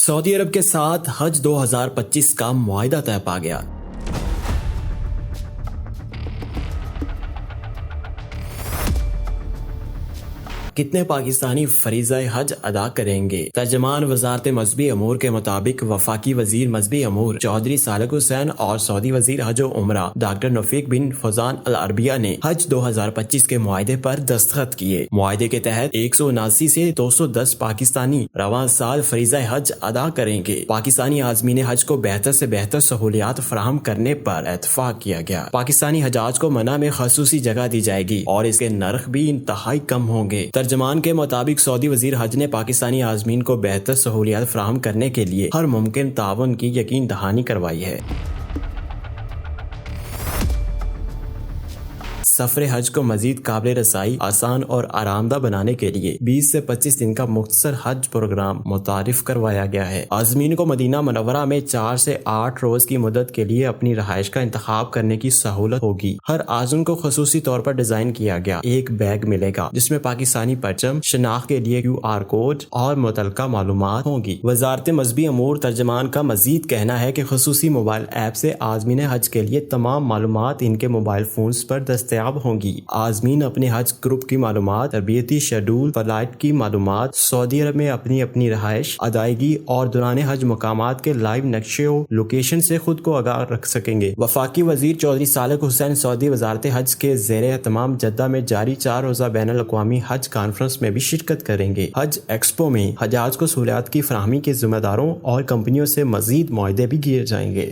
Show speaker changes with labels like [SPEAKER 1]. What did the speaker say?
[SPEAKER 1] سعودی عرب کے ساتھ حج 2025 کا معاہدہ طے پا گیا۔ کتنے پاکستانی فریضہ حج ادا کریں گے؟ ترجمان وزارت مذہبی امور کے مطابق وفاقی وزیر مذہبی امور چودھری صالح حسین اور سعودی وزیر حج و عمرہ ڈاکٹر نفیق بن فوزان العربیہ نے حج 2025 کے معاہدے پر دستخط کیے۔ معاہدے کے تحت 179 سے 210 پاکستانی رواں سال فریضہ حج ادا کریں گے۔ پاکستانی عازمین حج کو بہتر سے بہتر سہولیات فراہم کرنے پر اتفاق کیا گیا۔ پاکستانی حجاج کو منع میں خصوصی جگہ دی جائے گی اور اس کے نرخ بھی انتہائی کم ہوں گے۔ ترجمان کے مطابق سعودی وزیر حج نے پاکستانی عازمین کو بہتر سہولیات فراہم کرنے کے لیے ہر ممکن تعاون کی یقین دہانی کروائی ہے۔ سفر حج کو مزید قابل رسائی، آسان اور آرام دہ بنانے کے لیے 20 سے 25 دن کا مختصر حج پروگرام متعارف کروایا گیا ہے۔ عازمین کو مدینہ منورہ میں 4 سے 8 روز کی مدت کے لیے اپنی رہائش کا انتخاب کرنے کی سہولت ہوگی۔ ہر عازم کو خصوصی طور پر ڈیزائن کیا گیا ایک بیگ ملے گا جس میں پاکستانی پرچم، شناخت کے لیے QR کوڈ اور متعلقہ معلومات ہوں گی۔ وزارت مذہبی امور ترجمان کا مزید کہنا ہے کہ خصوصی موبائل ایپ سے عازمین حج کے لیے تمام معلومات ان کے موبائل فونز پر دستیاب ہوں گی۔ عازمین اپنے حج گروپ کی معلومات، تربیتی شیڈول، فلائٹ کی معلومات، سعودی عرب میں اپنی رہائش، ادائیگی اور دوران حج مقامات کے لائیو نقشے و لوکیشن سے خود کو آگاہ رکھ سکیں گے۔ وفاقی وزیر چودھری صالح حسین سعودی وزارت حج کے زیر اہتمام جدہ میں جاری 4 روزہ بین الاقوامی حج کانفرنس میں بھی شرکت کریں گے۔ حج ایکسپو میں حجاج کو سہولیات کی فراہمی کے ذمہ داروں اور کمپنیوں سے مزید معاہدے بھی کیے جائیں گے۔